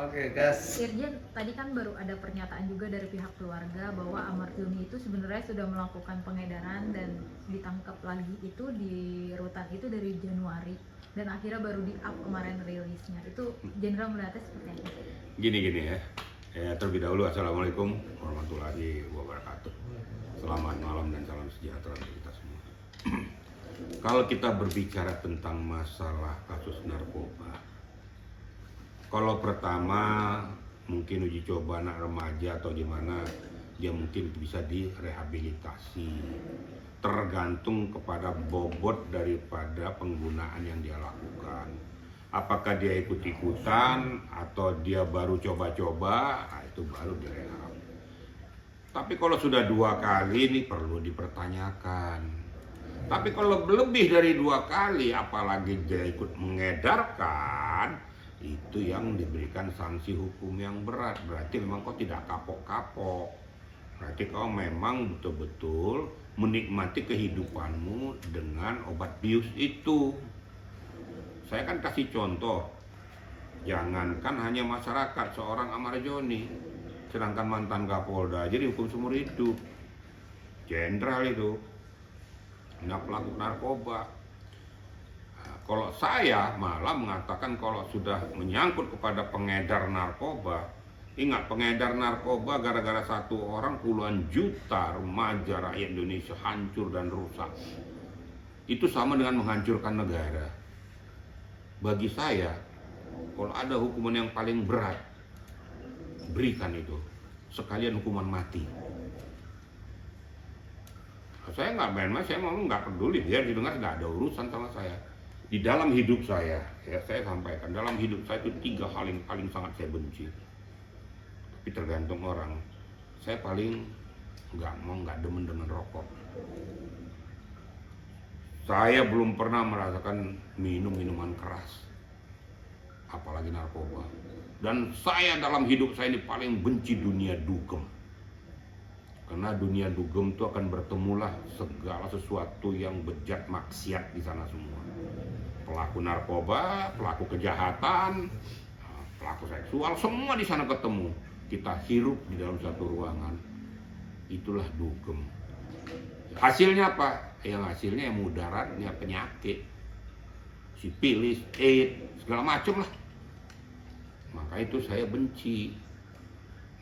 Oke, gas. Irjen, tadi kan baru ada pernyataan juga dari pihak keluarga bahwa Ahmad Joni itu sebenarnya sudah melakukan pengedaran dan ditangkap lagi itu di rutan itu dari Januari dan akhirnya baru di-up kemarin rilisnya. Itu Jenderal melihatnya seperti apa? Gini ya. Terlebih dahulu Assalamualaikum warahmatullahi wabarakatuh. Selamat malam dan salam sejahtera untuk kita semua. Kalau kita berbicara tentang masalah kasus narkoba, kalau pertama mungkin uji coba anak remaja atau gimana, dia mungkin bisa direhabilitasi. Tergantung kepada bobot daripada penggunaan yang dia lakukan. Apakah dia ikut-ikutan atau dia baru coba-coba, itu baru direhab. Tapi kalau sudah 2 kali ini perlu dipertanyakan. Tapi kalau lebih dari 2 kali, apalagi dia ikut mengedarkan, itu yang diberikan sanksi hukum yang berat. Berarti memang kau tidak kapok-kapok. Berarti kau memang betul-betul menikmati kehidupanmu dengan obat bius itu. Saya kan kasih contoh, jangankan hanya masyarakat, seorang Ahmad Joni, sedangkan mantan Kapolda jadi hukum seumur hidup. Jenderal itu, nggak pelaku narkoba. Kalau saya malah mengatakan kalau sudah menyangkut kepada pengedar narkoba, ingat pengedar narkoba gara-gara 1 orang puluhan juta remaja rakyat Indonesia hancur dan rusak. Itu sama dengan menghancurkan negara. Bagi saya, kalau ada hukuman yang paling berat, berikan itu. Sekalian hukuman mati. Saya nggak main-main, saya ngomong nggak peduli, biar didengar nggak ada urusan sama saya. Di dalam hidup saya, ya saya sampaikan, dalam hidup saya itu 3 hal yang paling sangat saya benci. Tapi tergantung orang. Saya paling nggak demen rokok. Saya belum pernah merasakan minuman keras, apalagi narkoba. Dan saya dalam hidup saya ini paling benci dunia dugem. Karena dunia dugem itu akan bertemulah segala sesuatu yang bejat maksiat di sana semua. Pelaku narkoba, pelaku kejahatan, pelaku seksual, semua di sana ketemu. Kita hirup di dalam satu ruangan. Itulah dugem. Hasilnya apa? Yang hasilnya yang mudaratnya penyakit, sipilis, AIDS, segala macam lah. Maka itu saya benci.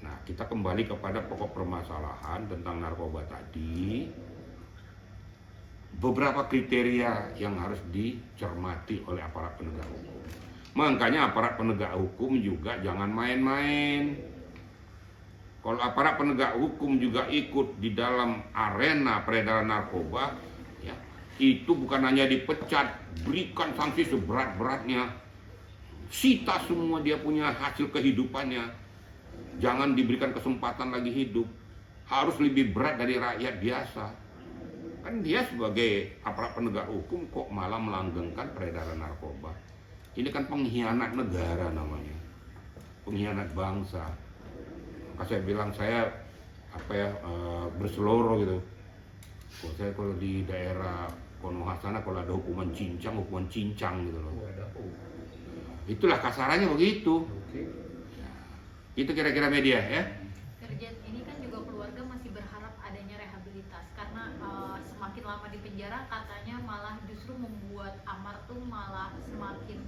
Nah, kita kembali kepada pokok permasalahan tentang narkoba tadi. Beberapa kriteria yang harus dicermati oleh aparat penegak hukum. Makanya aparat penegak hukum juga jangan main-main. Kalau aparat penegak hukum juga ikut di dalam arena peredaran narkoba, ya, itu bukan hanya dipecat, berikan sanksi seberat-beratnya. Sita semua dia punya hasil kehidupannya. Jangan diberikan kesempatan lagi hidup. Harus lebih berat dari rakyat biasa. Kan dia sebagai aparat penegak hukum kok malah melanggengkan peredaran narkoba. Ini kan pengkhianat negara namanya. Pengkhianat bangsa. Maka saya bilang saya berseloroh gitu. Kalau di daerah Konoha sana kalau ada hukuman cincang gitu loh. Itulah kasarannya begitu. Itu kira-kira media ya. Irjen, ini kan juga keluarga masih berharap adanya rehabilitas karena semakin lama di penjara katanya malah justru membuat Amar tuh malah semakin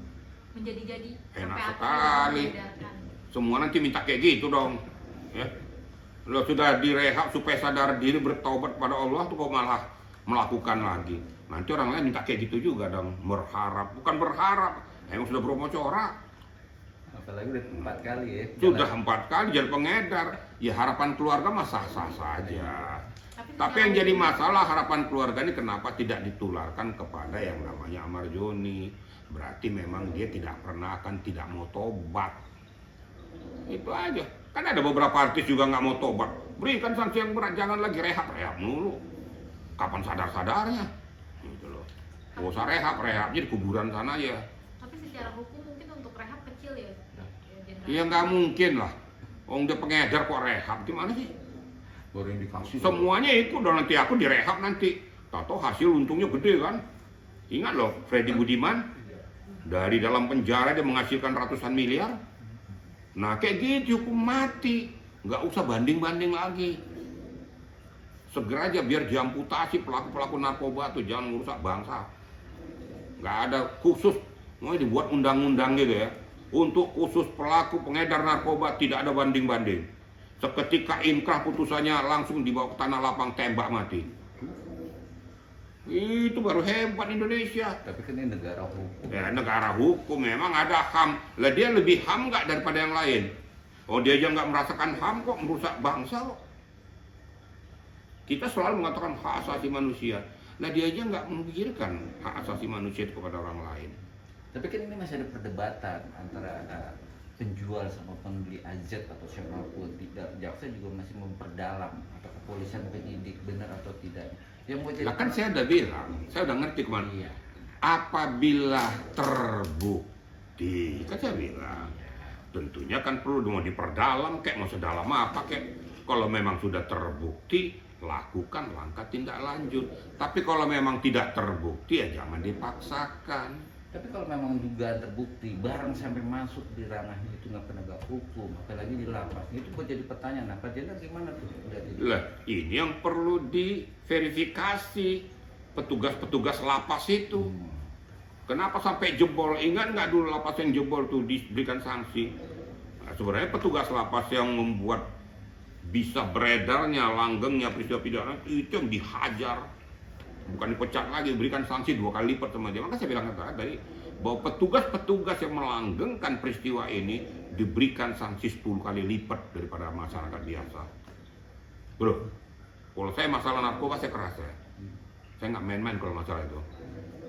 menjadi-jadi Enak sampai sekali. mengedarkan. Semua nanti minta kayak gitu dong. Ya. Lo sudah direhab supaya sadar diri bertobat pada Allah tuh kok malah melakukan lagi. Nanti orang lain minta kayak gitu juga dong. Berharap, bukan berharap. Emang sudah bromo corak. Apalagi udah 4 kali ya. Sudah 4 kali jadi pengedar. Ya harapan keluarga mah sah-sah saja. Tapi yang jadi masalah harapan keluarga ini kenapa tidak ditularkan kepada yang namanya Ahmad Joni. Berarti memang dia tidak mau tobat. Itu aja. Kan ada beberapa artis juga nggak mau tobat. Berikan sanksi yang berat, jangan lagi rehab mulu. Kapan sadar-sadarnya? Gitu loh. Gak usah rehab di kuburan sana ya. Tapi secara hukum mungkin untuk rehab kecil ya. Iya nggak mungkin lah. Dia pengedar kok rehab, gimana sih? Baru indikasi. Semuanya ikut dong, nanti aku direhab nanti. Tahu hasil untungnya gede kan? Ingat loh, Freddy Budiman dari dalam penjara dia menghasilkan ratusan miliar. Nah kayak gitu hukum mati, nggak usah banding-banding lagi. Segera aja biar diamputasi pelaku-pelaku narkoba tuh, jangan merusak bangsa. Nggak ada khusus, mau dibuat undang-undang gitu ya. Untuk khusus pelaku pengedar narkoba tidak ada banding-banding. Seketika inkrah putusannya langsung dibawa ke tanah lapang, tembak mati. Itu baru hebat Indonesia. Tapi kan ini negara hukum. Ya negara hukum memang ada HAM. Lah dia lebih HAM nggak daripada yang lain? Oh dia aja nggak merasakan HAM kok, merusak bangsa kok. Kita selalu mengatakan hak asasi manusia. Nah dia aja nggak memikirkan hak asasi manusia itu kepada orang lain. Tapi kan ini masih ada perdebatan antara penjual sama pembeli aset atau siapapun. Tidak, jaksa juga masih memperdalam atau kepolisian penyidik benar atau tidak. Yang mau jadi Lah kan saya udah bilang, saya udah ngerti kemana. Iya. Apabila terbukti, kan saya bilang, tentunya kan perlu mau diperdalam, kayak mau sedalam apa kayak. Kalau memang sudah terbukti, lakukan langkah tindak lanjut. Tapi kalau memang tidak terbukti, ya jangan dipaksakan. Tapi kalau memang dugaan terbukti, barang sampai masuk di ranahnya itu nggak penegak hukum, apalagi di lapas, itu buat jadi pertanyaan. Nah, Pak Jenderal gimana tuh? Lah, ini yang perlu diverifikasi petugas-petugas lapas itu. Kenapa sampai jebol? Ingat nggak dulu lapas yang jebol tuh diberikan sanksi? Nah, sebenarnya petugas lapas yang membuat bisa beredarnya langgengnya peristiwa pidana itu yang dihajar, bukan dipecat lagi, berikan sanksi 2 kali lipat sama dia. Maka saya bilang tadi bahwa petugas-petugas yang melanggengkan peristiwa ini diberikan sanksi 10 kali lipat daripada masyarakat biasa. Bro, kalau saya masalah narkoba saya keras ya. Saya nggak main-main kalau masalah itu.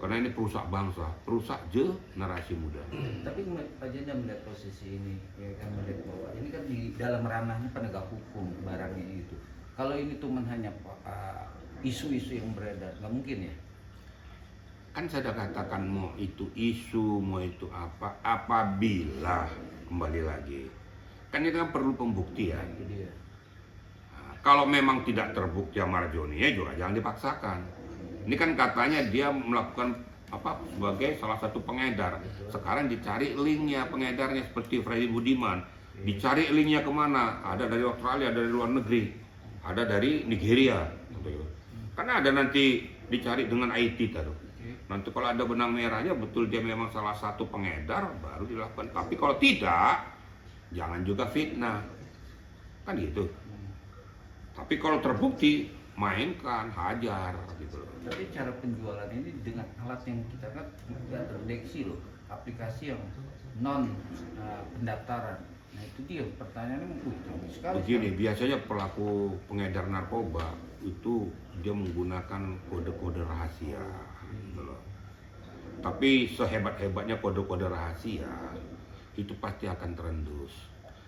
Karena ini perusak bangsa, perusak generasi muda. Tapi Pak Jenderal melihat posisi ini, ya kan melihat bahwa ini kan di dalam ranahnya penegak hukum barangnya itu. Kalau ini tuh hanya isu-isu yang beredar, nggak mungkin ya? Kan saya sudah katakan mau itu isu, mau itu apa, apabila kembali lagi. Kan itu kan perlu pembuktian. Itu dia. Nah, kalau memang tidak terbukti Amarjoni ya juga jangan dipaksakan. Ini kan katanya dia melakukan apa sebagai salah satu pengedar. Sekarang dicari linknya pengedarnya seperti Freddy Budiman. Dicari linknya kemana? Ada dari Australia, ada dari luar negeri, ada dari Nigeria. Karena ada nanti dicari dengan IT tadi. Nanti kalau ada benang merahnya betul dia memang salah satu pengedar baru dilakukan. Tapi kalau tidak, jangan juga fitnah. Kan gitu. Tapi kalau terbukti, mainkan, hajar gitu loh. Tapi cara penjualan ini dengan alat yang kita kan nggak terdeteksi loh, aplikasi yang non pendaftaran. Nah itu dia pertanyaannya, canggih sekali. Begini, biasanya pelaku pengedar narkoba itu dia menggunakan kode-kode rahasia, gitu loh. Tapi sehebat-hebatnya kode-kode rahasia itu pasti akan terendus.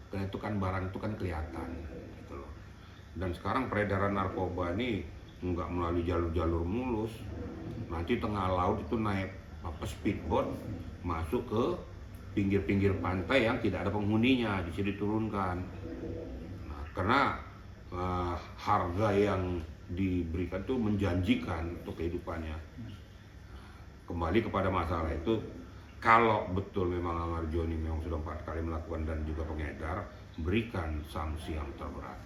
Karena itu kan barang itu kan kelihatan, gitu loh. Dan sekarang peredaran narkoba ini nggak melalui jalur-jalur mulus. Nanti tengah laut itu naik speedboat masuk ke pinggir-pinggir pantai yang tidak ada penghuninya, di sini diturunkan. Nah, karena harga yang diberikan itu menjanjikan untuk kehidupannya. Kembali kepada masalah itu, kalau betul memang Amarjoni memang sudah 4 kali melakukan dan juga pengedar, berikan sanksi yang terberat.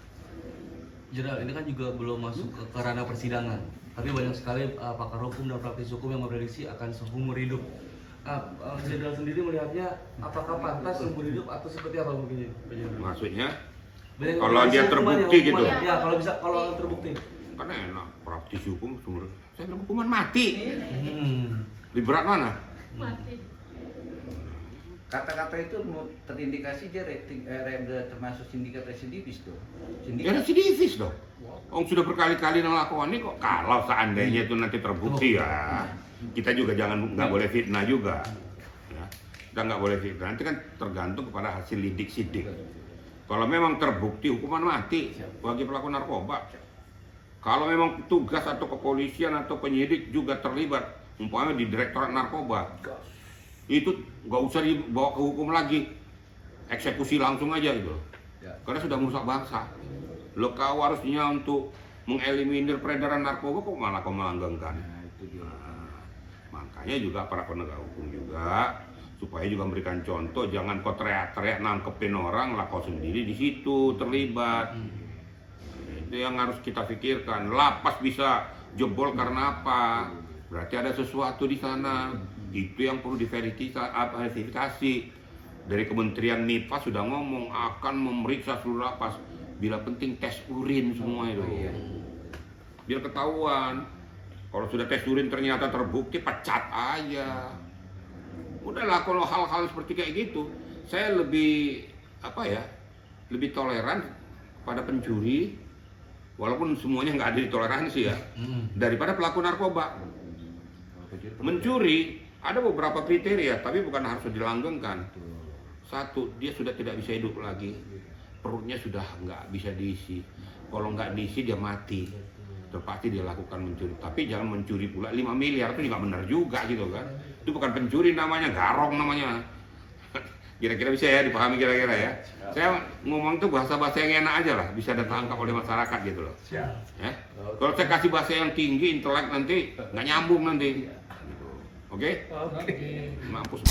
Jenderal, ini kan juga belum masuk ke ranah persidangan, tapi banyak sekali pakar hukum dan praktisi hukum yang memprediksi akan seumur hidup. Jenderal sendiri melihatnya apakah pantas seumur hidup atau seperti apa mungkin? Maksudnya, Banyak kalau dia terbukti hukuman gitu? Ya, kalau terbukti. Karena enak, praktisi hukum seumur, saya bilang hukuman mati. Lebih berat mana? Mati. Kata-kata itu terindikasi dia termasuk sindikat residivis tuh. Ya residivis dong. Orang sudah berkali-kali melakukan ini kok. Kalau seandainya itu nanti terbukti ya, kita juga nggak boleh fitnah juga. Ya, kita nggak boleh fitnah. Nanti kan tergantung kepada hasil lidik sidik. Kalau memang terbukti hukuman mati bagi pelaku narkoba. Kalau memang petugas atau kepolisian atau penyidik juga terlibat, umpamanya di Direktorat Narkoba, itu nggak usah dibawa ke hukum lagi, eksekusi langsung aja gitu, karena sudah merusak bangsa. Lo kau harusnya untuk mengeliminir peredaran narkoba kok malah kau melanggengkan. Nah, itu dia. Makanya juga para penegak hukum juga supaya juga memberikan contoh, jangan kau teriak-teriak nangkepin orang lah kau sendiri di situ terlibat. Itu yang harus kita pikirkan. Lapas bisa jebol karena apa? Berarti ada sesuatu di sana. Itu yang perlu diverifikasi. Dari Kementerian MIPA sudah ngomong akan memeriksa seluruh lapas. Bila penting tes urin semua itu. Biar ketahuan. Kalau sudah tes urin ternyata terbukti, pecat aja. Udahlah, kalau hal-hal seperti kayak gitu, saya lebih lebih toleran pada pencuri, walaupun semuanya nggak ada ditoleransi ya, daripada pelaku narkoba. Mencuri ada beberapa kriteria, tapi bukan harus dilanggengkan. Satu, dia sudah tidak bisa hidup lagi, perutnya sudah nggak bisa diisi. Kalau nggak diisi dia mati, terpaksa dia lakukan mencuri. Tapi jangan mencuri pula 5 miliar, itu nggak benar juga gitu kan. Itu bukan pencuri namanya, garong namanya. Kira-kira bisa ya dipahami kira-kira ya. Saya ngomong tuh bahasa-bahasa yang enak aja lah, bisa ditangkap oleh masyarakat gitu loh. Ya? Kalau saya kasih bahasa yang tinggi, intelek nanti nggak nyambung nanti. Oke? Mampus.